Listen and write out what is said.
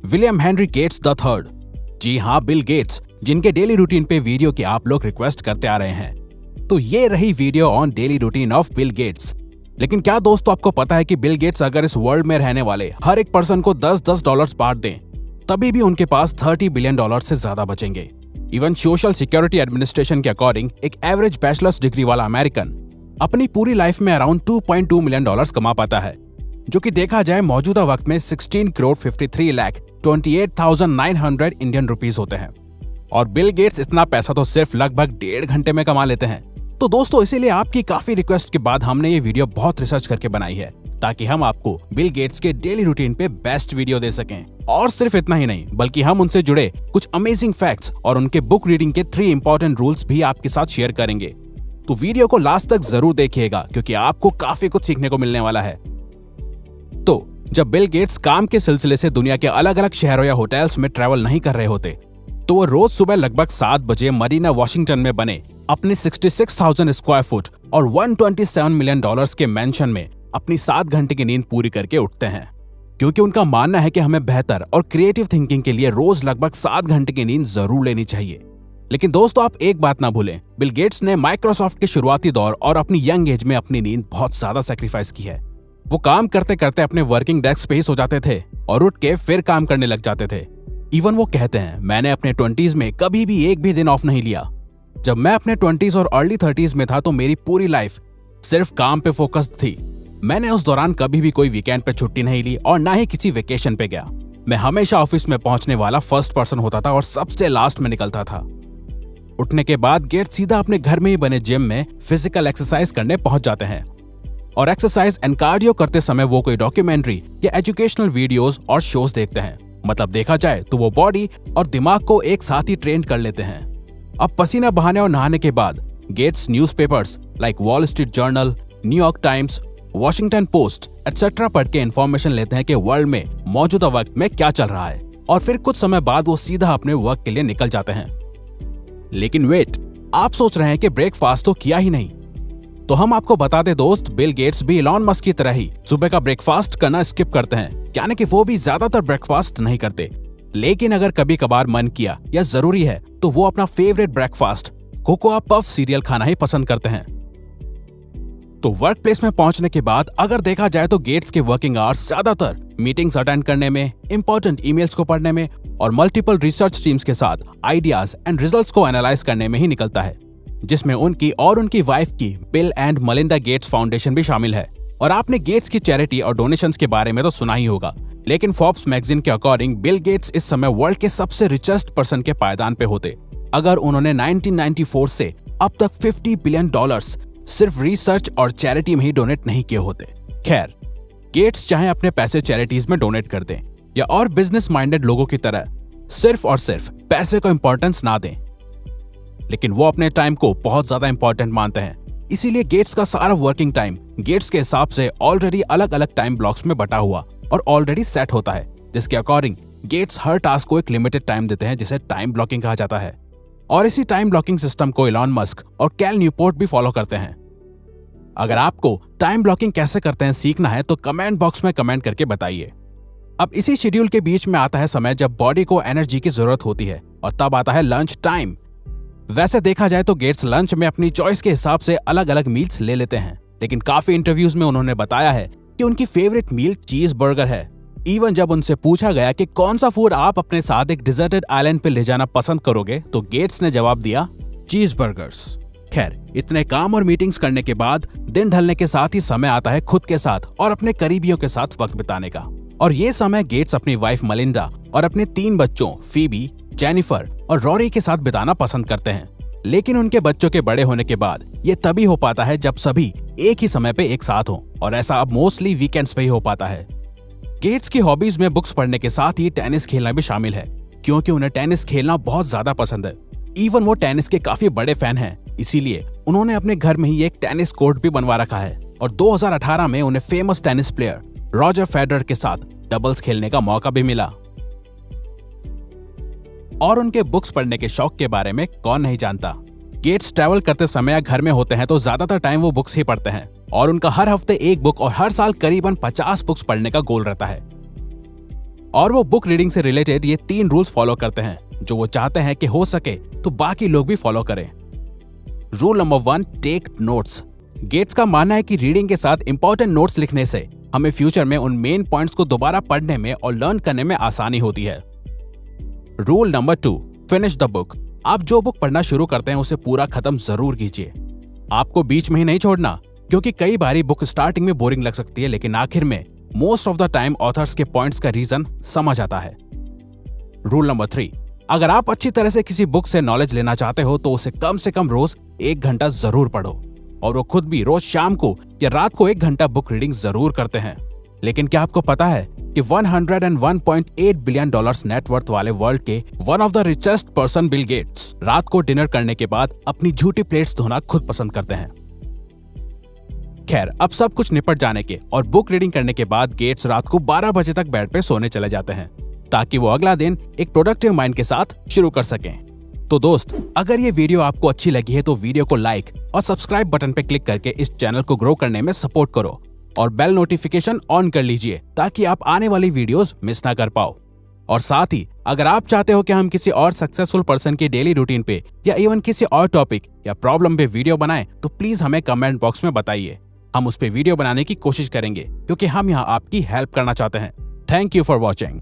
William Henry Gates the third. जी हाँ, Bill Gates, जिनके डेली रूटीन पे वीडियो की आप लोग रिक्वेस्ट करते आ रहे हैं। तो ये रही video on daily routine of Bill Gates. लेकिन क्या दोस्तों आपको पता है कि बिल गेट्स अगर इस वर्ल्ड में रहने वाले हर एक पर्सन को 10-10 डॉलर्स बांट दें, तभी भी उनके पास 30 बिलियन डॉलर से ज्यादा बचेंगे। इवन सोशल सिक्योरिटी एडमिनिस्ट्रेशन के अकॉर्डिंग एक एवरेज बैचलर्स डिग्री वाला अमेरिकन अपनी पूरी लाइफ में अराउंड 2.2 मिलियन डॉलर्स कमा पाता है, जो कि देखा जाए मौजूदा वक्त में 16 करोड़ 53 लाख 28,900 इंडियन रुपीस होते हैं। और बिल गेट्स इतना पैसा तो सिर्फ लगभग 1.5 घंटे में कमा लेते हैं। तो दोस्तों इसीलिए आपकी काफी रिक्वेस्ट के बाद हमने ये वीडियो बहुत रिसर्च करके बनाई है, ताकि हम आपको बिल गेट्स के डेली रूटीन पे बेस्ट वीडियो दे सकें। और सिर्फ इतना ही नहीं, बल्कि हम उनसे जुड़े कुछ अमेजिंग फैक्ट्स और उनके बुक रीडिंग के 3 इंपॉर्टेंट रूल्स भी आपके साथ शेयर करेंगे। तो वीडियो को लास्ट तक जरूर देखिएगा, क्योंकि आपको काफी कुछ सीखने को मिलने वाला है। तो जब बिल गेट्स काम के सिलसिले से दुनिया के अलग अलग शहरों या होटल्स में ट्रैवल नहीं कर रहे होते, तो वो रोज सुबह लगभग 7 बजे मरीना वाशिंगटन में बने अपने 66,000 स्क्वायर फुट और 127 मिलियन डॉलर्स के मैंशन में अपनी 7 घंटे की नींद पूरी करके उठते हैं, क्योंकि उनका मानना है कि हमें बेहतर और क्रिएटिव थिंकिंग के लिए रोज लगभग 7 घंटे की नींद जरूर लेनी चाहिए। लेकिन दोस्तों आप एक बात ना भूलें, बिल गेट्स ने माइक्रोसॉफ्ट के शुरुआती दौर और अपनी यंग एज में अपनी नींद बहुत ज्यादा सैक्रिफाइस की है। वो काम करते करते अपने वर्किंग डेस्क पे ही सो जाते थे और उठ के फिर काम करने लग जाते थे। इवन वो कहते हैं, मैंने अपने 20s में कभी भी एक भी दिन ऑफ नहीं लिया। जब मैं अपने 20s और अर्ली 30s में था तो मेरी पूरी लाइफ सिर्फ काम पे फोकस्ड थी। मैंने उस दौरान कभी भी कोई वीकेंड पे छुट्टी नहीं ली और ना ही किसी वेकेशन पे गया। मैं हमेशा ऑफिस में पहुंचने वाला फर्स्ट पर्सन होता था और सबसे लास्ट में निकलता था। उठने के बाद गेट सीधा अपने घर में ही बने जिम में फिजिकल एक्सरसाइज करने पहुंच जाते हैं और एक्सरसाइज एंड कार्डियो करते समय वो कोई डॉक्यूमेंट्री या एजुकेशनल वीडियोस और शोज देखते हैं। मतलब देखा जाए तो वो बॉडी और दिमाग को एक साथ ही ट्रेन कर लेते हैं। अब पसीना बहाने और नहाने के बाद Gates newspapers like Wall Street Journal, New York Times, Washington Post etcetera पढ़ के इन्फॉर्मेशन लेते हैं कि वर्ल्ड में मौजूदा वक्त में क्या चल रहा है, और फिर कुछ समय बाद वो सीधा अपने वर्क के लिए निकल जाते हैं। लेकिन वेट, आप सोच रहे हैं कि ब्रेकफास्ट तो किया ही नहीं। तो हम आपको बता दें दोस्त, बिल गेट्स भी इलॉन मस्क की तरह ही सुबह का ब्रेकफास्ट करना स्किप करते हैं, यानी कि वो भी ज्यादातर ब्रेकफास्ट नहीं करते। लेकिन अगर कभी कभार मन किया या जरूरी है तो वो अपना favourite breakfast cocoa puff serial खाना ही पसंद करते हैं। तो वर्क प्लेस में पहुंचने के बाद अगर देखा जाए तो गेट्स के वर्किंग आवर्स ज्यादातर मीटिंग्स अटेंड करने में, इंपॉर्टेंट ईमेल्स को पढ़ने में और मल्टीपल रिसर्च टीम्स के साथ आइडियाज एंड रिजल्ट्स को एनालाइज करने में ही निकलता है, जिसमें उनकी और उनकी वाइफ की Bill and Melinda Gates Foundation भी शामिल है। और आपने गेट्स की चैरिटी और डोनेशंस के बारे में तो सुना ही होगा, लेकिन फोर्ब्स मैगजीन के अकॉर्डिंग बिल गेट्स इस समय वर्ल्ड के सबसे रिचेस्ट पर्सन के पायदान पे होते, अगर उन्होंने 1994 से अब तक 50 बिलियन डॉलर्स सिर्फ रिसर्च और चैरिटी में ही डोनेट नहीं किए होते। खैर, गेट्स चाहे अपने पैसे चैरिटीज में डोनेट कर दें या और बिजनेस माइंडेड लोगों की तरह सिर्फ और सिर्फ पैसे को इंपॉर्टेंस ना दें, लेकिन वो अपने टाइम को बहुत ज्यादा इंपॉर्टेंट मानते हैं। इसीलिए गेट्स का सारा वर्किंग टाइम गेट्स के हिसाब से ऑलरेडी अलग अलग टाइम ब्लॉक्स में बटा हुआ और ऑलरेडी सेट होता है, जिसके अकॉर्डिंग गेट्स हर टास्क को एक लिमिटेड टाइम देते हैं, जिसे टाइम ब्लॉकिंग कहा जाता है। और इसी टाइम ब्लॉकिंग सिस्टम को इलॉन मस्क और कैल न्यूपोर्ट भी फॉलो करते हैं। अगर आपको टाइम ब्लॉकिंग कैसे करते हैं सीखना है तो कमेंट बॉक्स में कमेंट करके बताइए। अब इसी शेड्यूल के बीच में आता है समय जब बॉडी को एनर्जी की जरूरत होती है, और तब आता है लंच टाइम। वैसे देखा जाए तो गेट्स लंच में अपनी चॉइस के हिसाब से अलग अलग मील्स ले लेते हैं, लेकिन काफी इंटरव्यूज में उन्होंने बताया है कि उनकी फेवरेट मील चीज बर्गर है। इवन जब उनसे पूछा गया कि कौन सा फूड आप अपने साथ एक डिजर्टेड आइलैंड पे ले जाना पसंद करोगे, तो गेट्स ने जवाब दिया, चीज बर्गर्स। खैर, इतने काम और मीटिंग्स करने के बाद दिन ढलने के साथ ही समय आता है खुद के साथ और अपने करीबियों के साथ वक्त बिताने का। और ये समय गेट्स अपनी वाइफ मलिंडा और अपने 3 बच्चों फीबी, जेनिफर और रॉरी के साथ बिताना पसंद करते हैं। लेकिन उनके बच्चों के बड़े होने के बाद ये तभी हो पाता है जब सभी एक ही समय पे एक साथ हों, और ऐसा अब मोस्टली वीकेंड्स पे ही हो पाता है। गेट्स की हॉबीज में बुक्स पढ़ने के साथ ही टेनिस खेलना भी शामिल है, क्योंकि उन्हें टेनिस खेलना बहुत ज्यादा पसंद है। इवन वो टेनिस के काफी बड़े फैन हैं, इसीलिए उन्होंने अपने घर में ही एक टेनिस कोर्ट भी बनवा रखा है। और 2018 में उन्हें famous tennis player Roger Federer के साथ डबल्स खेलने का मौका भी मिला। और उनके बुक्स पढ़ने के शौक के बारे में कौन नहीं जानता। गेट्स ट्रैवल करते समय या घर में होते हैं तो ज्यादातर टाइम वो बुक्स ही पढ़ते हैं, और उनका हर हफ्ते एक बुक और हर साल करीबन 50 बुक्स पढ़ने का गोल रहता है। और वो बुक रीडिंग से रिलेटेड ये 3 रूल्स फॉलो करते हैं जो वो चाहते हैं कि हो सके तो बाकी लोग भी फॉलो करें। Rule number 1, take notes. Gates का मानना है कि रीडिंग के साथ इंपॉर्टेंट नोट्स लिखने से हमें फ्यूचर में उन मेन पॉइंट्स को दोबारा पढ़ने में और लर्न करने में आसानी होती है। Rule number 2, finish the book. आप जो बुक पढ़ना शुरू करते हैं उसे पूरा खत्म जरूर कीजिए। आपको बीच में ही नहीं छोड़ना, क्योंकि कई बारी बुक स्टार्टिंग में बोरिंग लग सकती है लेकिन आखिर में most of the time authors के पॉइंट्स का रीजन समझ आता है। रूल नंबर 3, अगर आप अच्छी तरह से किसी बुक से नॉलेज लेना चाहते हो तो उसे कम से कम रोज 1 घंटा जरूर पढ़ो। और वो खुद भी रोज शाम को या रात को 1 घंटा बुक रीडिंग जरूर करते हैं। लेकिन क्या आपको पता है कि 101.8 बिलियन डॉलर्स नेटवर्थ वाले वर्ल्ड के one of the richest person Bill Gates रात को डिनर करने के बाद अपनी झूठी प्लेट्स धोना खुद पसंद करते हैं। खैर, अब सब कुछ निपट जाने के और बुक रीडिंग करने के बाद गेट्स रात को 12 बजे तक बेड पे सोने चले जाते हैं ताकि वो अगला दिन एक प्रोडक्टिव माइंड के साथ शुरू कर सकें। तो दोस्त, अगर ये वीडियो आपको अच्छी लगी है तो वीडियो को लाइक और सब्सक्राइब बटन पे क्लिक करके इस चैनल को ग्रो करने में सपोर्ट करो और बेल नोटिफिकेशन ऑन कर लीजिए ताकि आप आने वाली वीडियोस मिस ना कर पाओ। और साथ ही अगर आप चाहते हो कि हम किसी और सक्सेसफुल पर्सन के डेली रूटीन पे या इवन किसी और टॉपिक या प्रॉब्लम पे वीडियो बनाएं तो प्लीज हमें कमेंट बॉक्स में बताइए। हम उस पे वीडियो बनाने की कोशिश करेंगे क्योंकि हम यहाँ आपकी हेल्प करना चाहते हैं। Thank you for watching.